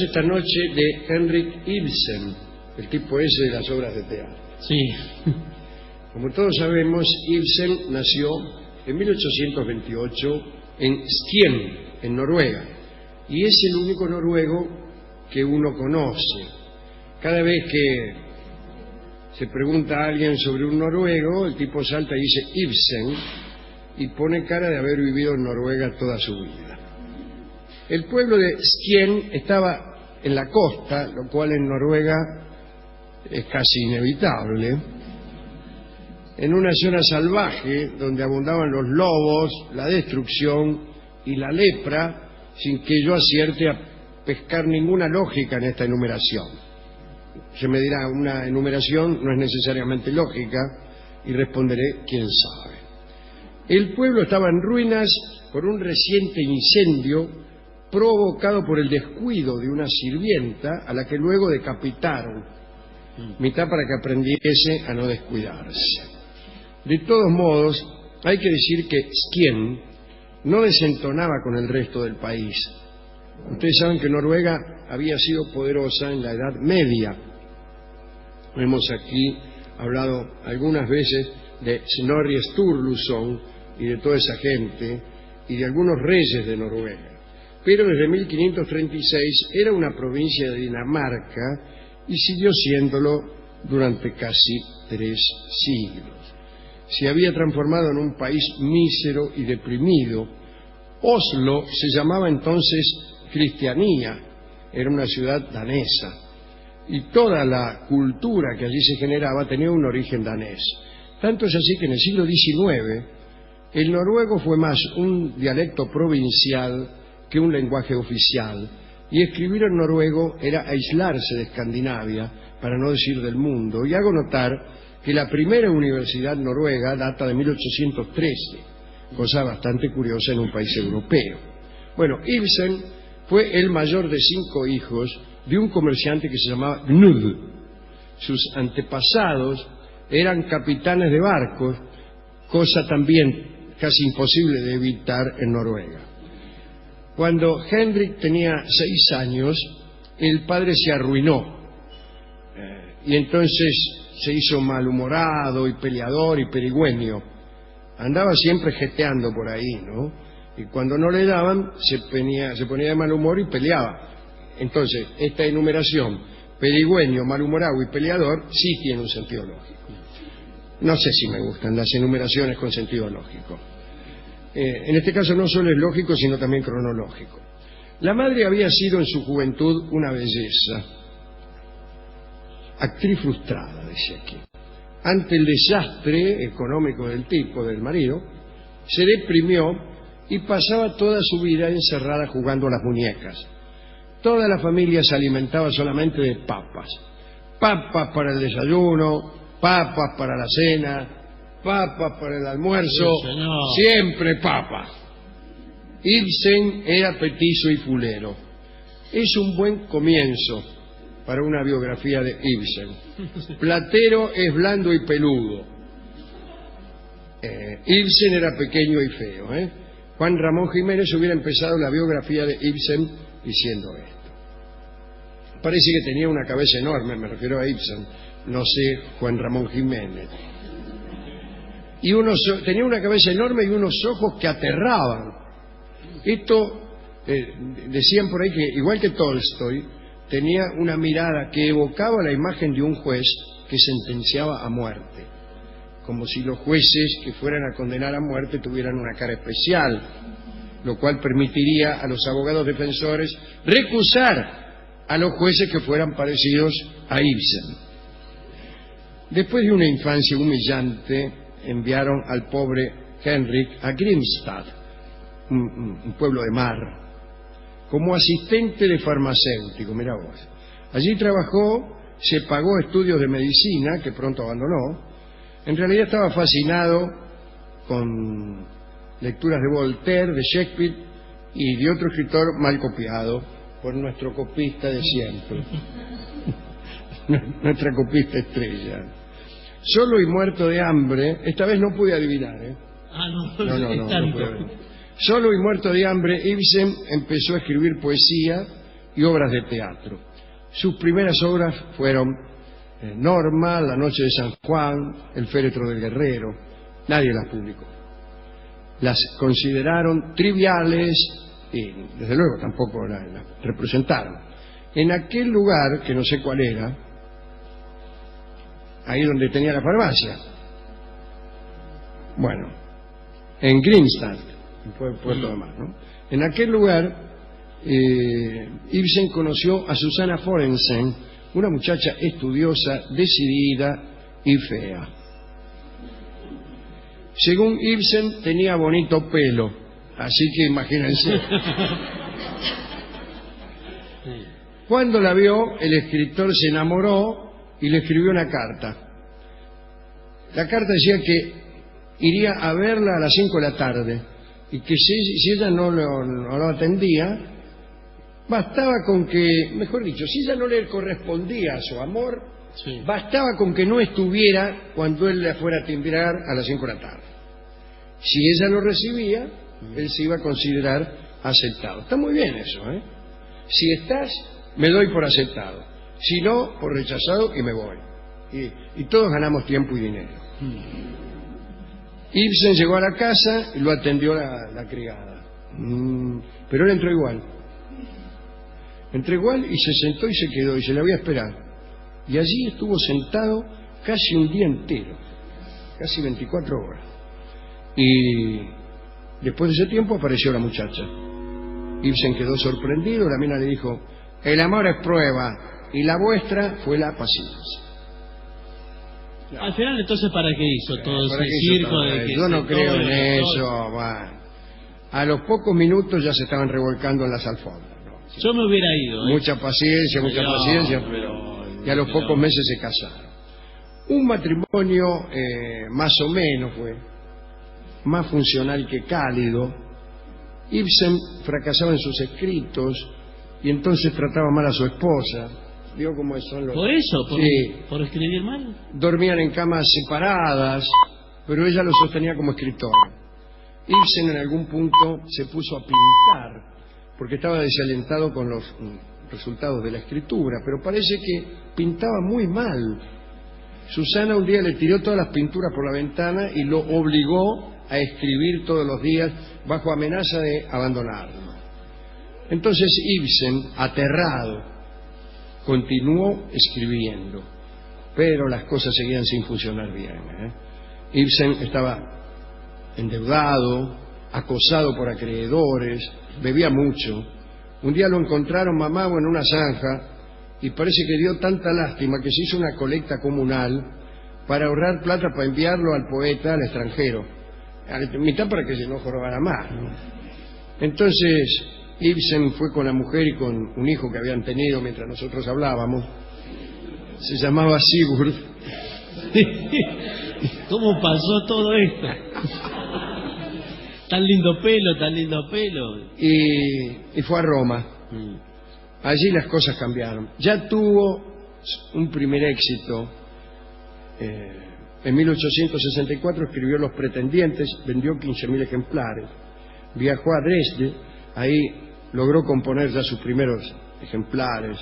Esta noche de Henrik Ibsen, el tipo ese de las obras de teatro. Sí. Como todos sabemos, Ibsen nació en 1828 en Skien, en Noruega, y es el único noruego que uno conoce. Cada vez que se pregunta a alguien sobre un noruego, el tipo salta y dice Ibsen y pone cara de haber vivido en Noruega toda su vida. El pueblo de Skien estaba en la costa, lo cual en Noruega es casi inevitable, en una zona salvaje donde abundaban los lobos, la destrucción y la lepra, sin que yo acierte a pescar ninguna lógica en esta enumeración. Se me dirá, una enumeración no es necesariamente lógica, y responderé, quién sabe. El pueblo estaba en ruinas por un reciente incendio provocado por el descuido de una sirvienta a la que luego decapitaron, mitad para que aprendiese a no descuidarse. De todos modos, hay que decir que Skien no desentonaba con el resto del país. Ustedes saben que Noruega había sido poderosa en la Edad Media. Hemos aquí hablado algunas veces de Snorri Sturluson y de toda esa gente y de algunos reyes de Noruega. Pero desde 1536 era una provincia de Dinamarca y siguió siéndolo durante casi 3 siglos. Se había transformado en un país mísero y deprimido. Oslo se llamaba entonces Cristianía, era una ciudad danesa, y toda la cultura que allí se generaba tenía un origen danés. Tanto es así que en el siglo XIX el noruego fue más un dialecto provincial que un lenguaje oficial, y escribir en noruego era aislarse de Escandinavia, para no decir del mundo. Y hago notar que la primera universidad noruega data de 1813, cosa bastante curiosa en un país europeo. Bueno, Ibsen fue el mayor de 5 hijos de un comerciante que se llamaba Knud. Sus antepasados eran capitanes de barcos, cosa también casi imposible de evitar en Noruega. Cuando Henrik tenía 6 años, el padre se arruinó y entonces se hizo malhumorado y peleador y perigüeño. Andaba siempre jeteando por ahí, ¿no? Y cuando no le daban, se ponía de mal humor y peleaba. Entonces, esta enumeración, perigüeño, malhumorado y peleador, sí tiene un sentido lógico. No sé si me gustan las enumeraciones con sentido lógico. En este caso no solo es lógico, sino también cronológico. La madre había sido en su juventud una belleza, actriz frustrada, decía aquí. Ante el desastre económico del tipo, del marido, se deprimió y pasaba toda su vida encerrada jugando a las muñecas. Toda la familia se alimentaba solamente de papas. Papas para el desayuno, papas para la cena, papas para el almuerzo, sí, siempre papas. Ibsen era petizo y fulero. Es un buen comienzo para una biografía de Ibsen. Platero es blando y peludo. Ibsen era pequeño y feo. Juan Ramón Jiménez hubiera empezado la biografía de Ibsen diciendo esto. Parece que tenía una cabeza enorme, me refiero a Ibsen, no sé Juan Ramón Jiménez. Y tenía una cabeza enorme y unos ojos que aterraban. Esto, decían por ahí que, igual que Tolstoy, tenía una mirada que evocaba la imagen de un juez que sentenciaba a muerte, como si los jueces que fueran a condenar a muerte tuvieran una cara especial, lo cual permitiría a los abogados defensores recusar a los jueces que fueran parecidos a Ibsen. Después de una infancia humillante, enviaron al pobre Henrik a Grimstad, un pueblo de mar, como asistente de farmacéutico, mirá vos. Allí trabajó, se pagó estudios de medicina, que pronto abandonó. En realidad estaba fascinado con lecturas de Voltaire, de Shakespeare y de otro escritor mal copiado por nuestro copista de siempre, nuestra copista estrella. Solo y muerto de hambre, esta vez no pude adivinar, No pude adivinar. Solo y muerto de hambre, Ibsen empezó a escribir poesía y obras de teatro. Sus primeras obras fueron Norma, La noche de San Juan, El féretro del guerrero. Nadie las publicó. Las consideraron triviales y desde luego tampoco las representaron. En aquel lugar, que no sé cuál era, ahí donde tenía la farmacia, bueno, en Greenstand, en Puerto de Mar, ¿no? En aquel lugar Ibsen conoció a Susana Forensen, una muchacha estudiosa, decidida y fea. Según Ibsen, tenía bonito pelo, así que imagínense. Cuando la vio, el escritor se enamoró y le escribió una carta. La carta decía que iría a verla a las 5 de la tarde y que si ella no lo atendía, bastaba con que, mejor dicho, si ella no le correspondía a su amor, sí, bastaba con que no estuviera cuando él le fuera a timbrar a las 5 de la tarde. Si ella lo recibía, él se iba a considerar aceptado. Está muy bien eso, ¿eh? Si estás, me doy por aceptado. Si no, por rechazado y me voy. Y todos ganamos tiempo y dinero. Ibsen llegó a la casa y lo atendió la criada. Pero él entró igual. Entró igual y se sentó y se quedó y se la voy a esperar. Y allí estuvo sentado casi un día entero, casi 24 horas. Y después de ese tiempo apareció la muchacha. Ibsen quedó sorprendido, la mina le dijo: el amor es prueba y la vuestra fue la paciencia. No. Al final, entonces, ¿para qué hizo todo ese circo? Yo no creo en eso. Bueno. A los pocos minutos ya se estaban revolcando en las alfombras. ¿No? Yo me hubiera ido. Mucha paciencia, pero y a los pocos meses se casaron. Un matrimonio más o menos fue, más funcional que cálido. Ibsen fracasaba en sus escritos y entonces trataba mal a su esposa. ¿Vio cómo son los... ¿Por eso? Sí. ¿Por escribir mal? Dormían en camas separadas, pero ella lo sostenía como escritor. Ibsen en algún punto se puso a pintar, porque estaba desalentado con los resultados de la escritura, pero parece que pintaba muy mal. Susana un día le tiró todas las pinturas por la ventana y lo obligó a escribir todos los días bajo amenaza de abandonarlo. Entonces Ibsen, aterrado, continuó escribiendo, pero las cosas seguían sin funcionar bien. Ibsen estaba endeudado, acosado por acreedores, bebía mucho. Un día lo encontraron mamado en una zanja y parece que dio tanta lástima que se hizo una colecta comunal para ahorrar plata para enviarlo al poeta al extranjero, a la mitad para que se no jorobara más, ¿no? Entonces Ibsen fue con la mujer y con un hijo que habían tenido mientras nosotros hablábamos. Se llamaba Sigurd. ¿Cómo pasó todo esto? Tan lindo pelo, tan lindo pelo. Y fue a Roma. Allí las cosas cambiaron. Ya tuvo un primer éxito. En 1864 escribió Los pretendientes, vendió 15.000 ejemplares. Viajó a Dresde, ahí logró componer ya sus primeros ejemplares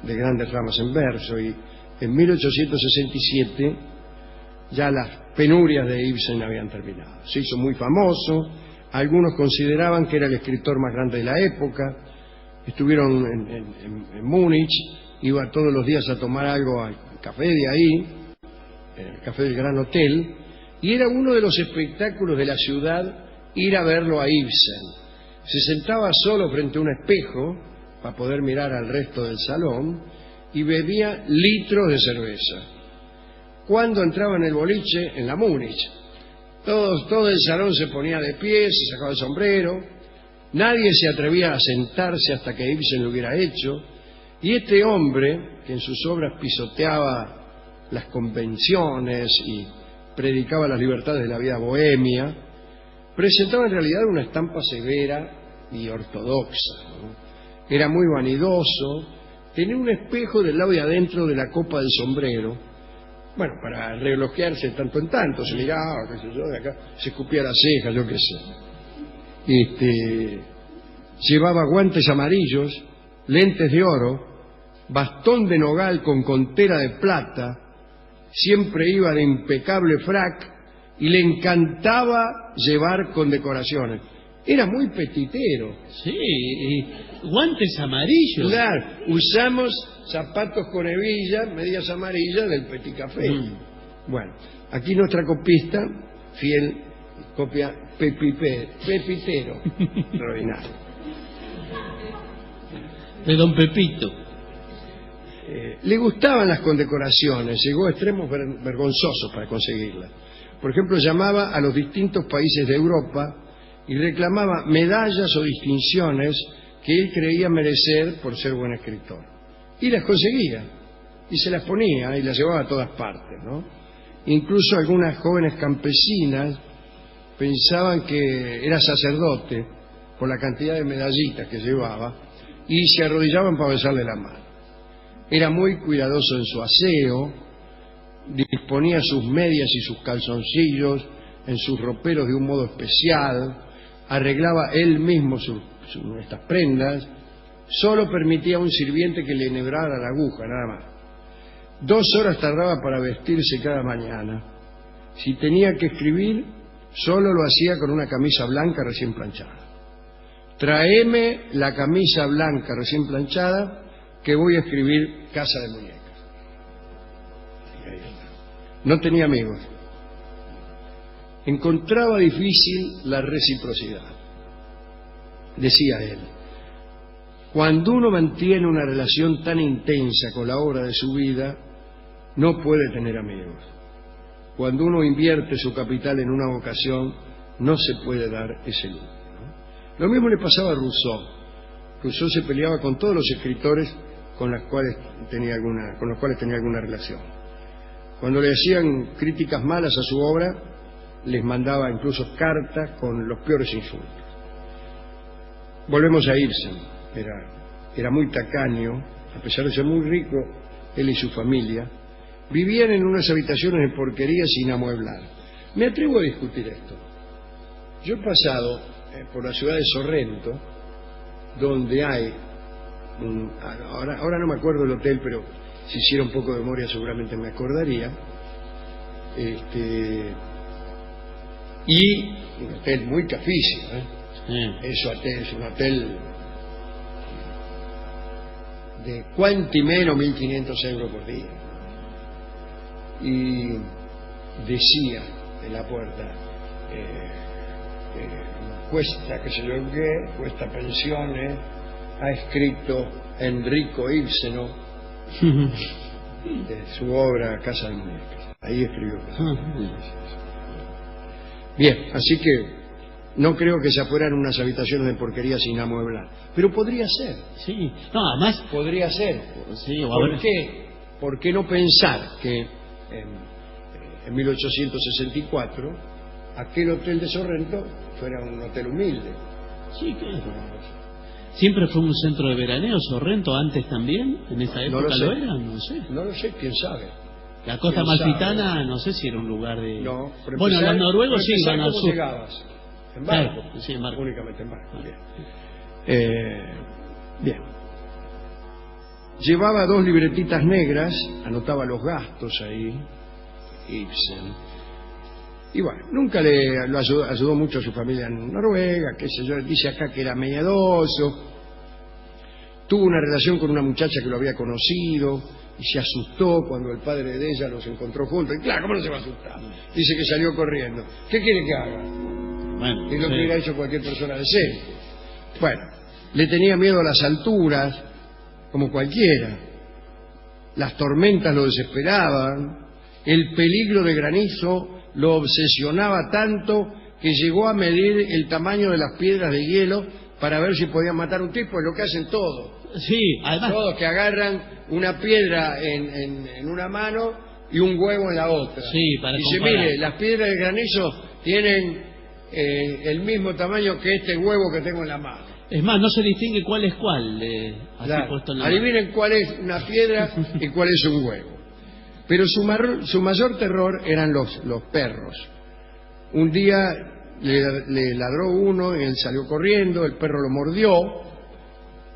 de grandes ramas en verso, y en 1867 ya las penurias de Ibsen habían terminado. Se hizo muy famoso, algunos consideraban que era el escritor más grande de la época. Estuvieron en Múnich, iba todos los días a tomar algo al café de ahí, el café del Gran Hotel, y era uno de los espectáculos de la ciudad ir a verlo a Ibsen. Se sentaba solo frente a un espejo para poder mirar al resto del salón y bebía litros de cerveza. Cuando entraba en el boliche, en la Múnich, todo el salón se ponía de pie, se sacaba el sombrero, nadie se atrevía a sentarse hasta que Ibsen lo hubiera hecho, y este hombre, que en sus obras pisoteaba las convenciones y predicaba las libertades de la vida bohemia, presentaba en realidad una estampa severa y ortodoxa, ¿no? Era muy vanidoso, tenía un espejo del lado de adentro de la copa del sombrero, bueno, para relojearse tanto en tanto, se miraba, qué sé yo, de acá, se escupía las cejas, yo qué sé. llevaba guantes amarillos, lentes de oro, bastón de nogal con contera de plata, siempre iba de impecable frac y le encantaba llevar condecoraciones. Era muy petitero. Sí, y guantes amarillos. Claro, usamos zapatos con hebilla, medias amarillas del Petit Café. Bueno, aquí nuestra copista, fiel, copia Pepitero, extraordinario. De don Pepito. Le gustaban las condecoraciones, llegó a extremos vergonzosos para conseguirlas. Por ejemplo, llamaba a los distintos países de Europa y reclamaba medallas o distinciones que él creía merecer por ser buen escritor. Y las conseguía, y se las ponía y las llevaba a todas partes, ¿no? Incluso algunas jóvenes campesinas pensaban que era sacerdote por la cantidad de medallitas que llevaba y se arrodillaban para besarle la mano. Era muy cuidadoso en su aseo, disponía sus medias y sus calzoncillos en sus roperos de un modo especial, arreglaba él mismo estas prendas, solo permitía a un sirviente que le enhebrara la aguja, nada más. 2 horas tardaba para vestirse cada mañana. Si tenía que escribir, solo lo hacía con una camisa blanca recién planchada. Tráeme la camisa blanca recién planchada que voy a escribir Casa de Muñecas. No tenía amigos. Encontraba difícil la reciprocidad. Decía él, cuando uno mantiene una relación tan intensa con la obra de su vida, no puede tener amigos. Cuando uno invierte su capital en una vocación, no se puede dar ese lujo, ¿no? Lo mismo le pasaba a Rousseau. Rousseau se peleaba con todos los escritores con los cuales tenía alguna relación. Cuando le hacían críticas malas a su obra, les mandaba incluso cartas con los peores insultos. Volvemos a Ibsen. Era muy tacaño, a pesar de ser muy rico, él y su familia. Vivían en unas habitaciones de porquería sin amueblar. Me atrevo a discutir esto. Yo he pasado por la ciudad de Sorrento, donde hay ahora no me acuerdo del hotel, pero si hiciera un poco de memoria seguramente me acordaría. Y un hotel muy cafísimo, Es un hotel de cuanti meno 1.500 euros por día. Y decía en la puerta, cuesta, qué sé yo qué, cuesta pensiones, ha escrito Enrico Ibseno de su obra Casa de Muñecas. Ahí escribió. Bien, así que no creo que se fueran unas habitaciones de porquería sin amueblar, pero podría ser. Sí, no, además podría ser. Sí, ¿Por qué no pensar que en 1864 aquel hotel de Sorrento fuera un hotel humilde? Sí, claro. ¿Siempre fue un centro de veraneo Sorrento antes también? ¿En esa época lo era? No sé. No lo sé, quién sabe. La costa amalfitana, no sé si era un lugar de... No, bueno, los noruegos sí iban al sur. Llegabas? ¿En barco? Claro, sí, en barco. Únicamente en barco. Bien. Llevaba 2 libretitas negras, anotaba los gastos ahí, Ibsen. Y bueno, nunca lo ayudó mucho a su familia en Noruega, qué sé yo, dice acá que era miedoso. Tuvo una relación con una muchacha que lo había conocido y se asustó cuando el padre de ella los encontró juntos. Y claro, ¿cómo no se va a asustar? Dice que salió corriendo. ¿Qué quiere que haga? Bueno, es lo que hubiera hecho cualquier persona decente. Bueno, le tenía miedo a las alturas, como cualquiera. Las tormentas lo desesperaban, el peligro de granizo lo obsesionaba tanto que llegó a medir el tamaño de las piedras de hielo para ver si podían matar a un tipo, es lo que hacen todos. Sí, además... Todos que agarran una piedra en una mano y un huevo en la otra. Sí, para dice, comparar. mire, las piedras de granizo tienen el mismo tamaño que este huevo que tengo en la mano. Es más, no se distingue cuál es cuál. Así claro. Puesto en la Adivinen mano. cuál es una piedra y cuál es un huevo. Pero su mayor terror eran los perros. Un día le ladró uno, él salió corriendo, el perro lo mordió,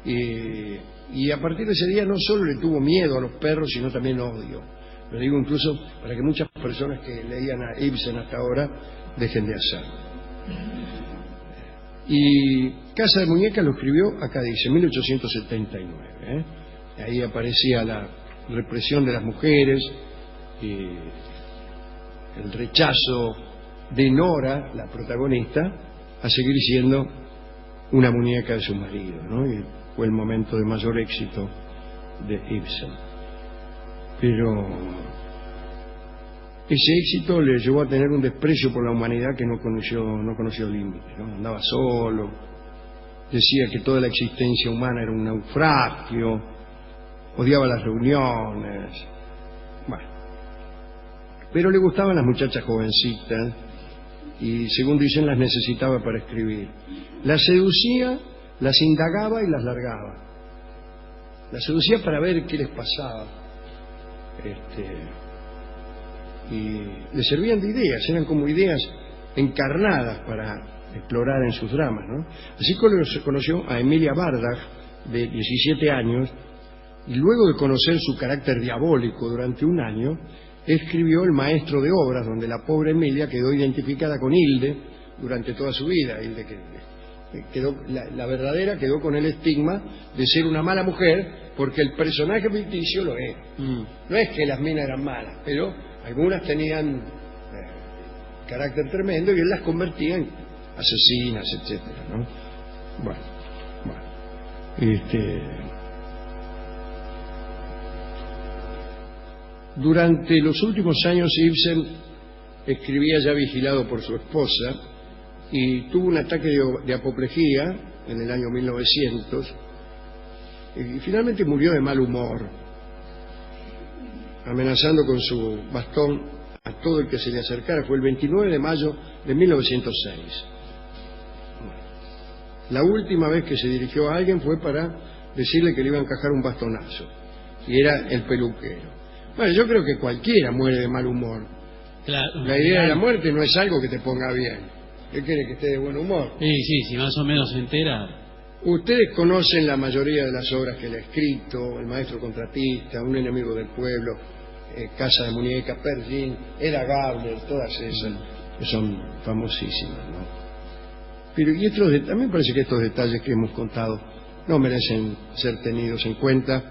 y a partir de ese día no solo le tuvo miedo a los perros, sino también odio. Lo digo incluso para que muchas personas que leían a Ibsen hasta ahora dejen de hacerlo. Y Casa de Muñecas lo escribió, acá dice, 1879. Ahí aparecía la represión de las mujeres, el rechazo de Nora, la protagonista, a seguir siendo una muñeca de su marido, ¿no? Y fue el momento de mayor éxito de Ibsen. Pero ese éxito le llevó a tener un desprecio por la humanidad que no conoció límites, ¿no? Andaba solo, decía que toda la existencia humana era un naufragio, odiaba las reuniones, bueno. Pero le gustaban las muchachas jovencitas y, según dicen, las necesitaba para escribir. Las seducía, las indagaba y las largaba. Las seducía para ver qué les pasaba. Y le servían de ideas, eran como ideas encarnadas para explorar en sus dramas, ¿no? Así que conoció a Emilia Bardach, de 17 años, y luego de conocer su carácter diabólico durante un año, escribió El maestro de obras, donde la pobre Emilia quedó identificada con Hilde durante toda su vida. Hilde quedó, la verdadera quedó con el estigma de ser una mala mujer, porque el personaje ficticio lo era. No es que las minas eran malas, pero algunas tenían carácter tremendo y él las convertía en asesinas, etcétera, ¿no? Bueno. Durante los últimos años Ibsen escribía ya vigilado por su esposa y tuvo un ataque de apoplejía en el año 1900 y finalmente murió de mal humor, amenazando con su bastón a todo el que se le acercara. Fue el 29 de mayo de 1906. La última vez que se dirigió a alguien fue para decirle que le iba a encajar un bastonazo, y era el peluquero. Bueno, yo creo que cualquiera muere de mal humor. Claro, la idea de la muerte no es algo que te ponga bien. ¿Qué quiere, que esté de buen humor? Sí, si más o menos se entera. Ustedes conocen la mayoría de las obras que él ha escrito: El maestro contratista, Un enemigo del pueblo, Casa de Muñecas, Peer Gynt, Era Gabler, todas esas que son famosísimas, ¿no? Pero a mí me parece que estos detalles que hemos contado no merecen ser tenidos en cuenta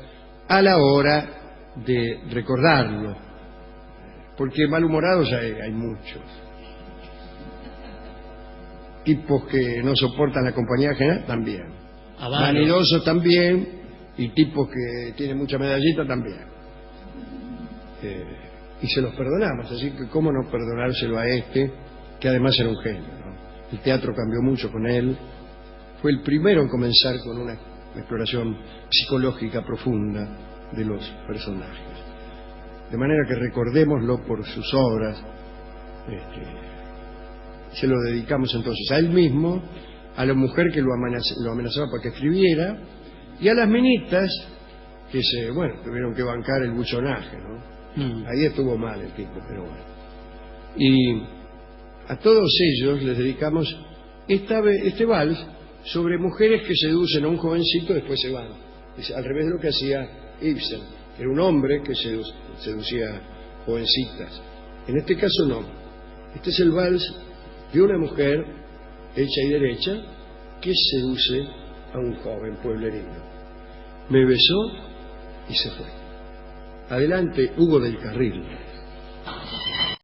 a la hora de recordarlo, porque malhumorados hay muchos. Tipos que no soportan la compañía ajena también, vanidosos también, y tipos que tienen mucha medallita también. Y se los perdonamos, así que cómo no perdonárselo a este, que además era un genio, ¿no? El teatro cambió mucho con él, fue el primero en comenzar con una exploración psicológica profunda de los personajes, de manera que recordémoslo por sus obras. Se lo dedicamos entonces a él mismo, a la mujer que lo amenazaba para que escribiera, y a las minitas que tuvieron que bancar el buchonaje, ¿no? Ahí estuvo mal el tipo, pero bueno. Y a todos ellos les dedicamos este vals sobre mujeres que seducen a un jovencito y después se van. Es al revés de lo que hacía Ibsen, que era un hombre que seducía jovencitas. En este caso no. Este es el vals de una mujer hecha y derecha que seduce a un joven pueblerino. Me besó y se fue. Adelante, Hugo del Carril.